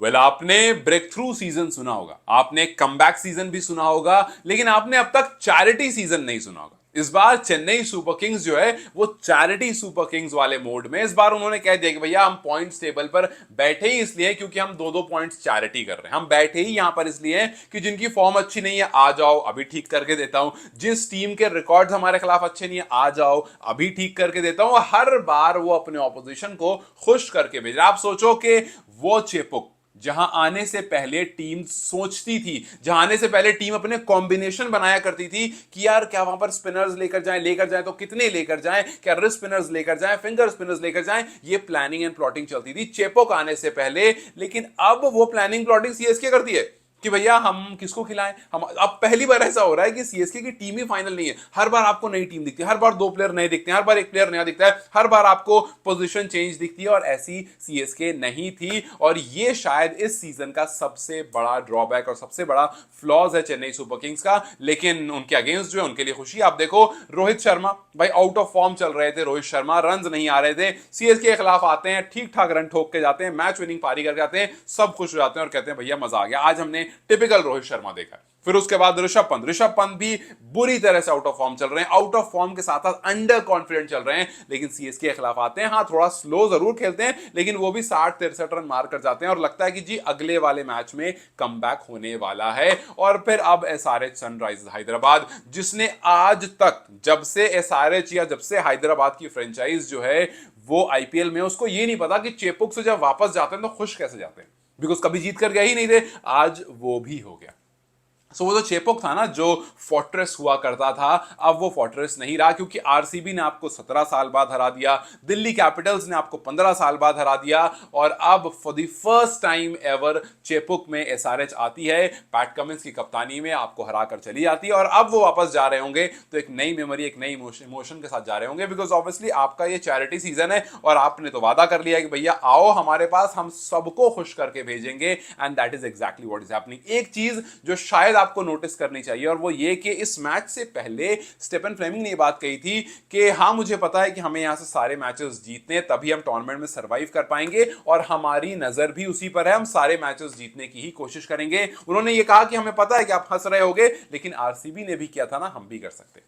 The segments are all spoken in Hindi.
आपने ब्रेक थ्रू सीजन सुना होगा, आपने कमबैक सीजन भी सुना होगा, लेकिन आपने अब तक चैरिटी सीजन नहीं सुना होगा। इस बार चेन्नई सुपर किंग्स जो है वो चैरिटी सुपर किंग्स वाले मोड में, इस बार उन्होंने कह दिया कि भैया हम पॉइंट्स टेबल पर बैठे ही इसलिए क्योंकि हम दो दो पॉइंट्स चैरिटी कर रहे हैं। हम बैठे ही यहां पर इसलिए कि जिनकी फॉर्म अच्छी नहीं है आ जाओ, अभी ठीक करके देता हूं। जिस टीम के रिकॉर्ड्स हमारे खिलाफ अच्छे नहीं है आ जाओ, अभी ठीक करके देता हूं। हर बार वो अपने ऑपोजिशन को खुश करके भेज रहा है। आप सोचो कि वो चेपुक जहां आने से पहले टीम सोचती थी, जहां आने से पहले टीम अपने कॉम्बिनेशन बनाया करती थी कि यार क्या वहां पर स्पिनर्स लेकर जाएं तो कितने लेकर जाएं, क्या रिस्ट स्पिनर्स लेकर जाएं, फिंगर स्पिनर्स लेकर जाएं, ये प्लानिंग एंड प्लॉटिंग चलती थी चेपोक आने से पहले। लेकिन अब वो प्लानिंग प्लॉटिंग सीएसके करती है कि भैया हम किसको खिलाएं। हम अब पहली बार ऐसा हो रहा है कि सीएसके की टीम ही फाइनल नहीं है। हर बार आपको नई टीम दिखती है, हर बार दो प्लेयर नए दिखते हैं, हर बार एक प्लेयर नया दिखता है, हर बार आपको पोजीशन चेंज दिखती है, और ऐसी सीएसके नहीं थी। और ये शायद इस सीजन का सबसे बड़ा ड्रॉबैक और सबसे बड़ा फ्लॉज है चेन्नई सुपर किंग्स का। लेकिन उनके अगेंस्ट जो है उनके लिए खुशी। आप देखो रोहित शर्मा भाई आउट ऑफ फॉर्म चल रहे थे, रोहित शर्मा रन नहीं आ रहे थे, सीएसके के खिलाफ आते हैं, ठीक ठाक रन ठोक के जाते हैं, मैच विनिंग पारी करके आते हैं, सब खुश हो जाते हैं और कहते हैं भैया मजा आ गया। आज हमने टिपिकल रोहित शर्मा देखा। फिर उसके बाद ऋषभ पंत भी बुरी तरह से आउट ऑफ फॉर्म चल रहे हैं, आउट ऑफ फॉर्म के साथ साथ अंडर कॉन्फिडेंट चल रहे हैं। लेकिन सीएसके के खिलाफ आते हैं, हाँ थोड़ा स्लो जरूर खेलते हैं, लेकिन वो भी 60-63 रन मार कर जाते हैं और लगता है कि जी अगले वाले मैच में कमबैक होने वाला है। और फिर अब एसआरएच सनराइजर्स हैदराबाद, जिसने आज तक जब से एसआरएच या जब से हैदराबाद की फ्रेंचाइज जो है वो आईपीएल में, उसको ये नहीं पता कि चेपुक से जब वापस जाते हैं तो खुश कैसे जाते हैं, बिकॉज कभी जीत कर गए ही नहीं थे। आज वो भी हो गया। सो वो जो चेपोक था ना जो फोर्ट्रेस हुआ करता था, अब वो फोर्ट्रेस नहीं रहा, क्योंकि आरसीबी ने आपको 17 साल बाद हरा दिया, दिल्ली कैपिटल्स ने आपको 15 साल बाद हरा दिया, और अब for the first time ever Chepauk में एसआरएच आती है, पैट कमिंस की कप्तानी में आपको हरा कर चली जाती है। और अब वो वापस जा रहे होंगे तो एक नई मेमोरी, एक नई इमोशन के साथ जा रहे होंगे, बिकॉज ऑब्वियसली आपका ये चैरिटी सीजन है और आपने तो वादा कर लिया है कि भैया आओ हमारे पास, हम सबको खुश करके भेजेंगे। And that is exactly what is happening. एक चीज जो शायद आपको नोटिस करनी चाहिए और वो ये कि इस मैच से पहले स्टेफन फ्लेमिंग ने ये बात कही थी कि हाँ मुझे पता है कि हमें यहां से सारे मैचेस जीतने हैं, तभी हम टूर्नामेंट में सरवाइव कर पाएंगे, और हमारी नजर भी उसी पर है, हम सारे मैचेस जीतने की ही कोशिश करेंगे। उन्होंने ये कहा कि हमें पता है कि आप हंस रहे होगे, लेकिन आरसीबी ने भी किया था ना, हम भी कर सकते हैं।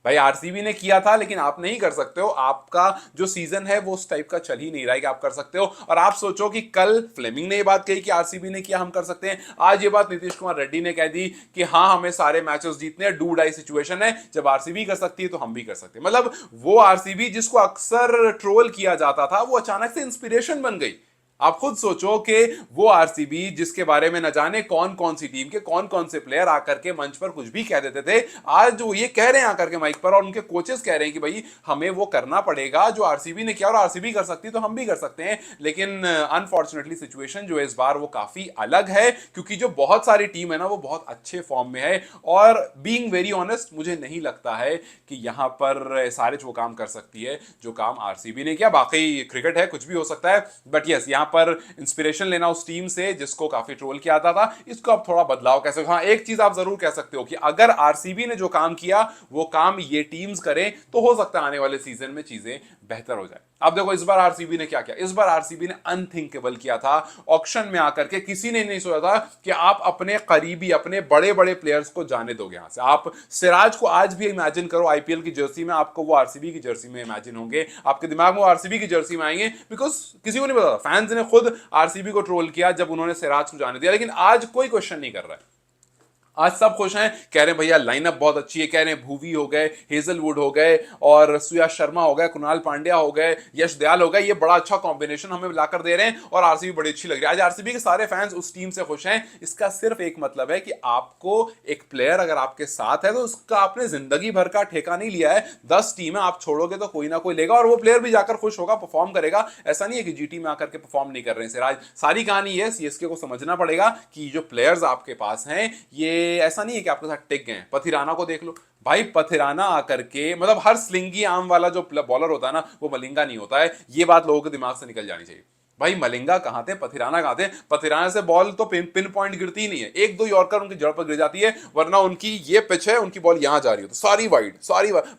भाई आरसीबी ने किया था लेकिन आप नहीं कर सकते हो। आपका जो सीजन है वो उस टाइप का चल ही नहीं रहा है कि आप कर सकते हो। और आप सोचो कि कल फ्लेमिंग ने ये बात कही कि आरसीबी ने किया, हम कर सकते हैं, आज ये बात नीतीश कुमार रेड्डी ने कह दी कि हाँ हमें सारे मैचेस जीतने हैं, डू डाई सिचुएशन है, जब आरसीबी कर सकती है तो हम भी कर सकते हैं। मतलब वो आरसीबी जिसको अक्सर ट्रोल किया जाता था वो अचानक से इंस्पिरेशन बन गई। आप खुद सोचो कि वो आरसीबी जिसके बारे में न जाने कौन कौन सी टीम के कौन कौन से प्लेयर आकर के मंच पर कुछ भी कह देते थे, आज वो ये कह रहे हैं आकर के माइक पर, और उनके कोचेस कह रहे हैं कि भाई हमें वो करना पड़ेगा जो आरसीबी ने किया, और आरसीबी कर सकती तो हम भी कर सकते हैं। लेकिन अनफॉर्चुनेटली सिचुएशन जो है इस बार वो काफी अलग है, क्योंकि जो बहुत सारी टीम है ना वो बहुत अच्छे फॉर्म में है, और बीइंग वेरी ऑनेस्ट मुझे नहीं लगता है कि यहां पर एसआरएच वो काम कर सकती है जो काम आरसीबी ने किया। बाकी क्रिकेट है, कुछ भी हो सकता है, बट यस यहां पर इंस्पिरेशन लेना उस टीम से जिसको काफी ट्रोल किया जाता था, इसको अब थोड़ा बदलाव कह सकते हो। हाँ एक चीज आप जरूर कह सकते हो कि अगर आरसीबी ने जो काम किया वो काम ये टीम्स करें तो हो सकता है आने वाले सीजन में चीजें बेहतर हो जाए। अब देखो इस बार आरसीबी ने क्या किया, इस बार आरसीबी ने अनथिंकेबल किया था। ऑक्शन में आकर के किसी ने नहीं सोचा था कि आप अपने करीबी, अपने बड़े बड़े प्लेयर्स को जाने दोगे यहां से। आप सिराज को आज भी इमेजिन करो आईपीएल की जर्सी में, आपको वो आरसीबी की जर्सी में इमेजिन होंगे, आपके दिमाग में वो आरसीबी की जर्सी में आएंगे, बिकॉज किसी को नहीं पता। फैंस ने खुद आरसीबी को ट्रोल किया जब उन्होंने सिराज को जाने दिया, लेकिन आज कोई क्वेश्चन नहीं कर रहा है। आज सब खुश हैं, कह रहे हैं भैया लाइनअप बहुत अच्छी है, कह रहे हैं भुवी हो गए, हेजलवुड हो गए, और सुयश शर्मा हो गए, कुणाल पांड्या हो गए, यश दयाल हो गए, ये बड़ा अच्छा कॉम्बिनेशन हमें लाकर दे रहे हैं और आरसीबी बड़ी अच्छी लग रही है। आज आरसीबी के सारे फैंस उस टीम से खुश हैं। इसका सिर्फ एक मतलब है कि आपको एक प्लेयर अगर आपके साथ है तो उसका आपने जिंदगी भर का ठेका नहीं लिया है। 10 टीमें आप छोड़ोगे तो कोई ना कोई लेगा, और वो प्लेयर भी जाकर खुश होगा, परफॉर्म करेगा। ऐसा नहीं है कि जीटी में आकर के परफॉर्म नहीं कर रहे हैं सिराज। सारी कहानी है सीएसके को समझना पड़ेगा कि जो प्लेयर्स आपके पास हैं ये ऐसा नहीं है कि आपके साथ टिक गए। पथिराना को देख लो भाई, पथिराना आकर के मतलब हर स्लिंगी आम वाला जो बॉलर होता है ना वो मलिंगा नहीं होता है, ये बात लोगों के दिमाग से निकल जानी चाहिए। भाई मलिंगा कहाँ थे, पथिराना कहाँ थे? पथिराना से बॉल तो पिन पॉइंट गिरती ही नहीं है, एक दो यॉर्कर उनकी जड़ पर गिर जाती है, वरना उनकी ये पिच है, उनकी बॉल यहां जा रही है तो सारी वाइड,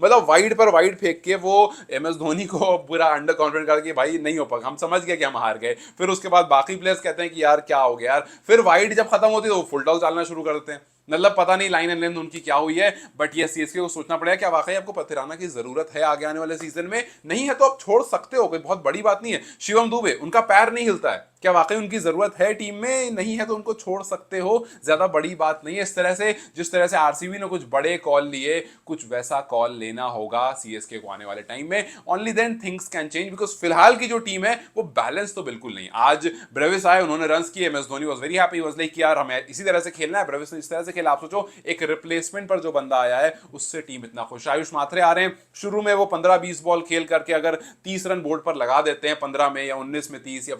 मतलब वाइड पर वाइड फेंक के वो एम एस धोनी को पूरा अंडर कॉन्फिडेंट करके भाई नहीं हो पाएगा, हम समझ गए कि हम हार गए। फिर उसके बाद बाकी प्लेयर्स कहते हैं कि यार क्या हो गया यार, फिर वाइड जब खत्म होती है तो वो फुल टॉस डालना शुरू कर देते हैं। मतलब पता नहीं लाइन एंड लेंथ उनकी क्या हुई है, बट ये सीएसके को सोचना पड़ेगा क्या वाकई आपको पथिराना की जरूरत है आगे आने वाले सीजन में? नहीं है तो आप छोड़ सकते हो, कोई बहुत बड़ी बात नहीं है। शिवम दुबे, उनका पैर नहीं हिलता है, क्या वाकई उनकी जरूरत है टीम में? नहीं है तो उनको छोड़ सकते हो, ज्यादा बड़ी बात नहीं है। इस तरह से जिस तरह से आरसीबी ने कुछ बड़े कॉल लिए, कुछ वैसा कॉल लेना होगा सीएसके को आने वाले टाइम में, only then things can change, because फिलहाल की जो टीम है वो बैलेंस तो बिल्कुल नहीं। आज ब्रेविस आए, उन्होंने रन किए, M S Dhoni was very happy, was like यार हमें इसी तरह से खेलना है। ब्रेविस ने इस तरह से खेला, आप सोचो एक रिप्लेसमेंट पर जो बंदा आया है उससे टीम इतना खुश। आयुष मात्रे आ रहे हैं, शुरू में वो 15-20 बॉल खेल करके अगर 30 रन बोर्ड पर लगा देते हैं, 15 में या 19 में 30 या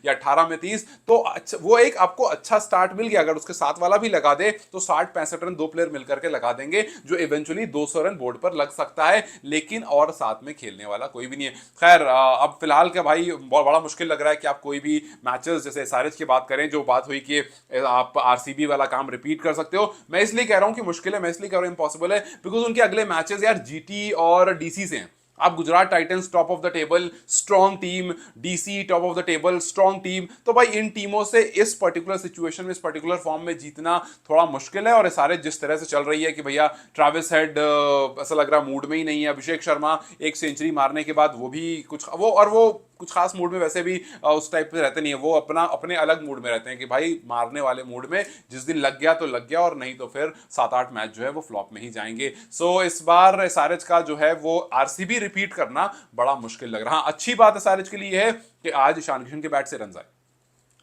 18 में 30, तो अच्छा, वो एक आपको अच्छा स्टार्ट मिल गया। अगर उसके साथ वाला भी लगा दे तो 60-65 रन दो प्लेयर मिलकर के लगा देंगे, जो इवेंचुअली 200 रन बोर्ड पर लग सकता है, लेकिन और साथ में खेलने वाला कोई भी नहीं है। खैर अब फिलहाल क्या भाई बहुत बड़ा मुश्किल लग रहा है कि आप कोई भी मैचेस जैसे एसआरएच की बात करें, जो बात हुई कि आप आरसीबी वाला काम रिपीट कर सकते हो, मैं इसलिए कह रहा हूं कि मुश्किल है, मैं इसलिए कह रहा हूं इम्पॉसिबल है, बिकॉज उनके अगले मैचेस यार जीटी और डीसी से हैं। आप Gujarat Titans top of the table strong team, DC top of the table strong team, तो भाई इन टीमों से इस पर्टिकुलर सिचुएशन में, इस पर्टिकुलर फॉर्म में जीतना थोड़ा मुश्किल है। और सारे जिस तरह से चल रही है कि भैया ट्रेविस हेड ऐसा लग रहा मूड में ही नहीं है, अभिषेक शर्मा एक सेंचुरी मारने के बाद वो भी वो कुछ खास मूड में वैसे भी उस टाइप पे रहते नहीं है, वो अपने अलग मूड में रहते हैं कि भाई मारने वाले मूड में, जिस दिन लग गया तो लग गया, और नहीं तो फिर 7-8 मैच जो है वो फ्लॉप में ही जाएंगे। सो इस बार एसआरएच का जो है वो आरसीबी रिपीट करना बड़ा मुश्किल लग रहा है। हाँ, अच्छी बात एसआरएच के लिए है कि आज ईशान किशन के बैट से रन आए।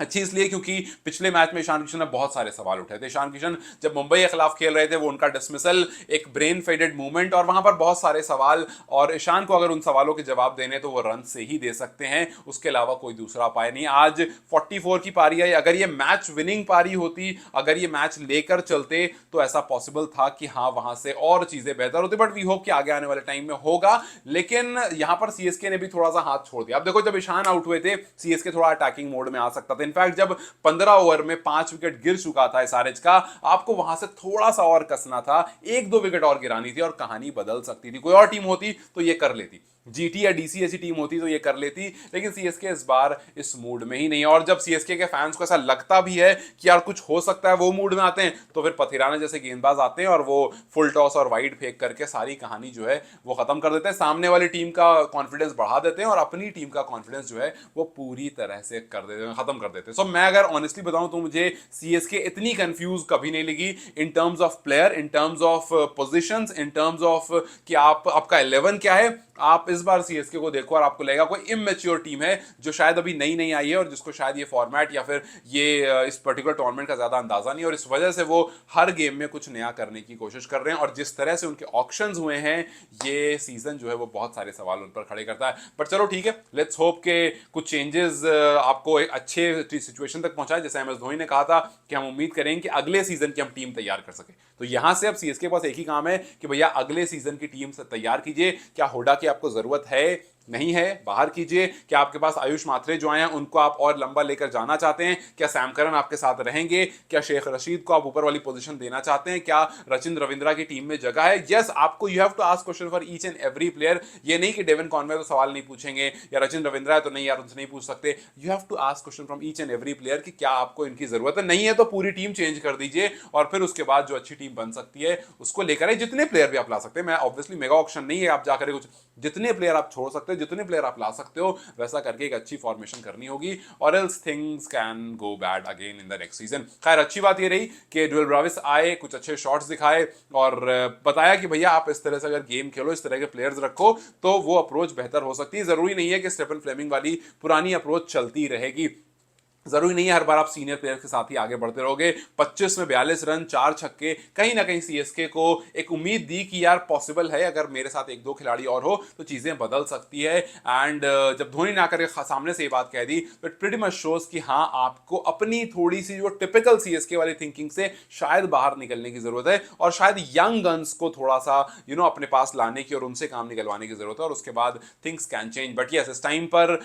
अच्छी इसलिए क्योंकि पिछले मैच में ईशान किशन ने बहुत सारे सवाल उठाए थे। ईशान किशन जब मुंबई के खिलाफ खेल रहे थे, वो उनका डिसमिसल एक ब्रेन फेडेड मूवमेंट, और वहां पर बहुत सारे सवाल, और ईशान को अगर उन सवालों के जवाब देने तो वो रन से ही दे सकते हैं, उसके अलावा कोई दूसरा उपाय नहीं। आज 44 की पारी आई, अगर ये मैच विनिंग पारी होती, अगर ये मैच लेकर चलते तो ऐसा पॉसिबल था कि हाँ वहां से और चीजें बेहतर होती, बट वी होप कि आगे आने वाले टाइम में होगा। लेकिन यहां पर सीएसके ने भी थोड़ा सा हाथ छोड़ दिया। अब देखो जब ईशान आउट हुए थे, सीएसके थोड़ा अटैकिंग मोड में आ सकता था। इनफैक्ट जब 15 ओवर में 5 विकेट गिर चुका था एसआरएच का, आपको वहां से थोड़ा सा और कसना था, 1-2 विकेट और गिरानी थी और कहानी बदल सकती थी। कोई और टीम होती तो ये कर लेती, जीटी या डीसी ऐसी टीम होती तो ये कर लेती, लेकिन सीएसके इस बार इस मूड में ही नहीं है। और जब सीएसके के फैंस को ऐसा लगता भी है कि यार कुछ हो सकता है, वो मूड में आते हैं, तो फिर पथिराना जैसे गेंदबाज आते हैं और वो फुल टॉस और वाइड फेंक करके सारी कहानी जो है वो खत्म कर देते हैं, सामने वाली टीम का कॉन्फिडेंस बढ़ा देते हैं और अपनी टीम का कॉन्फिडेंस जो है वो पूरी तरह से कर देते हैं, खत्म कर देते हैं। सो मैं अगर ऑनेस्टली बताऊं तो मुझे सीएसके इतनी कंफ्यूज कभी नहीं लगी in terms of player, in terms of positions, in terms of कि आपका 11 क्या है। आप इस बार सीएसके को देखो और आपको लगेगा कोई इमेच्योर टीम है जो शायद अभी नई नई आई है और जिसको शायद ये फॉर्मेट या फिर ये इस पर्टिकुलर टूर्नामेंट का ज्यादा अंदाजा नहीं है, और इस वजह से वो हर गेम में कुछ नया करने की कोशिश कर रहे हैं। और जिस तरह से उनके ऑक्शंस हुए हैं, ये सीजन जो है वो बहुत सारे सवाल उन पर खड़े करता है। बट चलो ठीक है, लेट्स होप के कुछ चेंजेस आपको एक अच्छे सिचुएशन तक पहुंचाए। जैसे एम एस धोनी ने कहा था कि हम उम्मीद करें कि अगले सीजन की हम टीम तैयार कर सके, तो यहां से अब सीएसके के पास एक ही काम है कि भैया अगले सीजन की टीम से तैयार कीजिए। क्या होडा की आपको जरूरत है? नहीं है, बाहर कीजिए। क्या आपके पास आयुष मात्रे जो आए हैं उनको आप और लंबा लेकर जाना चाहते हैं? क्या सैम करन आपके साथ रहेंगे? क्या शेख रशीद को आप ऊपर वाली पोजीशन देना चाहते हैं? क्या रचिन रविंद्रा की टीम में जगह है? यस, आपको you have to ask question for each and every player. ये नहीं कि डेविन कॉनवे तो सवाल नहीं पूछेंगे या रचिन रविंद्रा है तो नहीं यार उनसे नहीं पूछ सकते। You have to ask question from each and every player कि क्या आपको इनकी जरूरत है। नहीं है तो पूरी टीम चेंज कर दीजिए और फिर उसके बाद जो अच्छी टीम बन सकती है उसको लेकर आए। जितने प्लेयर भी आप ला सकते हैं, मैं ऑब्वियसली मेगा ऑक्शन नहीं है आप जाकर कुछ, जितने प्लेयर आप छोड़ सकते हो, जितने प्लेयर आप ला सकते हो, वैसा करके एक अच्छी फॉर्मेशन करनी होगी, और else things can go bad again in the next season. खैर अच्छी बात ये रही कि ड्यूल ब्राविस आए, कुछ अच्छे शॉट्स दिखाए और बताया कि भैया आप इस तरह से अगर गेम खेलो, इस तरह के प्लेयर्स रखो तो वो अप्रोच बेहतर हो सकती है। जरूरी नहीं है कि स्टेफन फ्लेमिंग वाली पुरानी अप्रोच चलती रहेगी। जरूरी नहीं है हर बार आप सीनियर प्लेयर के साथ ही आगे बढ़ते रहोगे। 25 में 42 रन, 4 छक्के, कहीं ना कहीं सीएसके को एक उम्मीद दी कि यार पॉसिबल है, अगर मेरे साथ एक दो खिलाड़ी और हो तो चीजें बदल सकती है। एंड जब धोनी ने आकर सामने से ये बात कह दी तो इट प्रीटी मच शोज कि हाँ, आपको अपनी थोड़ी सी जो टिपिकल सीएसके वाली थिंकिंग से शायद बाहर निकलने की जरूरत है, और शायद यंग गन्स को थोड़ा सा अपने पास लाने की और उनसे काम निकलवाने की जरूरत है, और उसके बाद things can change. But yes, इस टाइम पर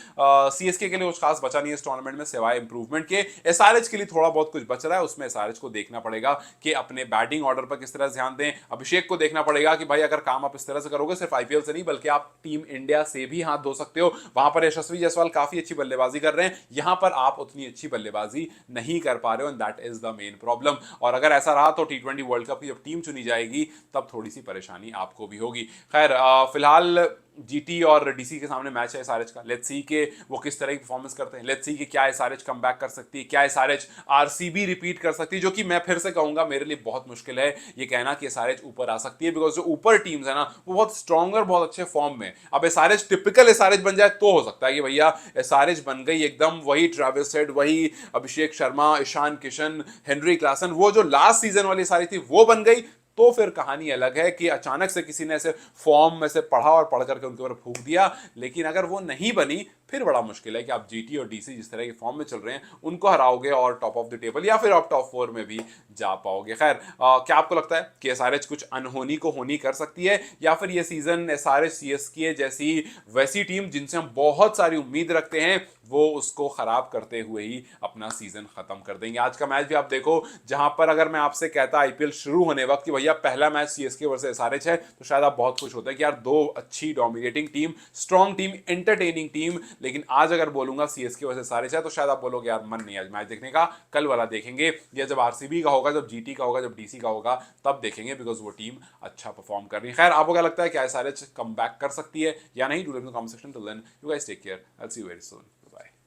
सीएसके के लिए कुछ खास बचा नहीं है इस टूर्नामेंट में सिवाय इंप्रूवमेंट के। एसआरएच के लिए थोड़ा बहुत कुछ बच रहा है, उसमें एसआरएच को देखना पड़ेगा कि अपने बैटिंग ऑर्डर पर किस तरह से ध्यान दें। अभिषेक को देखना पड़ेगा कि भाई अगर काम आप इस तरह से करोगे, सिर्फ आईपीएल से नहीं बल्कि आप टीम इंडिया से भी हाथ धो सकते हो। वहां पर यशस्वी जायसवाल काफी अच्छी बल्लेबाजी कर रहे हैं, यहां पर आप उतनी अच्छी बल्लेबाजी नहीं कर पा रहे हो, and that is the main problem. और अगर ऐसा रहा तो टी20 वर्ल्ड कप की जब टीम चुनी जाएगी तब थोड़ी सी परेशानी आपको भी होगी। खैर, फिलहाल जीटी और डीसी के सामने मैच है एसआरएच का। लेट्स सी के वो किस तरह की परफॉर्मेंस करते हैं। लेट्स सी कि क्या एसआरएच कमबैक कर सकती है, क्या एसआरएच आरसीबी रिपीट कर सकती है, जो कि मैं फिर से कहूंगा मेरे लिए बहुत मुश्किल है ये कहना कि एसआरएच ऊपर आ सकती है, बिकॉज जो ऊपर टीम्स है ना वो बहुत स्ट्रॉन्गर, बहुत अच्छे फॉर्म में। अब एसआरएच टिपिकल एसआरएच बन जाए तो हो सकता है कि भैया एसआरएच बन गई एकदम वही ट्रेविस हेड, वही अभिषेक शर्मा, ईशान किशन, हेनरी क्लासन, वो जो लास्ट सीजन वाली सारी थी वो बन गई, तो फिर कहानी अलग है कि अचानक से किसी ने ऐसे फॉर्म में से पढ़ा और पढ़ करके उनके ऊपर फूंक दिया। लेकिन अगर वो नहीं बनी फिर बड़ा मुश्किल है कि आप जीटी और डीसी जिस तरह के फॉर्म में चल रहे हैं उनको हराओगे और टॉप ऑफ द टेबल या फिर आप टॉप 4 में भी जा पाओगे। खैर, क्या आपको लगता है कि एसआरएच कुछ अनहोनी को होनी कर सकती है, या फिर ये सीजन एसआरएच सीएसके जैसी वैसी टीम जिनसे हम बहुत सारी उम्मीद रखते हैं वो उसको खराब करते हुए ही अपना सीजन खत्म कर देंगे? आज का मैच भी आप देखो, जहां पर अगर मैं आपसे कहता आईपीएल शुरू होने वक्त कि भैया पहला मैच सीएसके वर्सेस एसआरएच है, तो शायद आप बहुत खुश होते हैं कि यार दो अच्छी dominating team, strong team, entertaining team. लेकिन आज अगर बोलूंगा सीएसके वर्सेस एसआरएच है तो शायद आप बोलोगे यार मन नहीं आज मैच देखने का, कल वाला देखेंगे, या जब आरसीबी का होगा, जब जीटी का होगा, जब डीसी का होगा तब देखेंगे, बिकॉज वो टीम अच्छा परफॉर्म कर रही है। खैर, आपको क्या लगता है कि एसआरएच कम बैक कर सकती है या नहीं? Do let in the comment section. Till then you guys take care, I will see you very soon.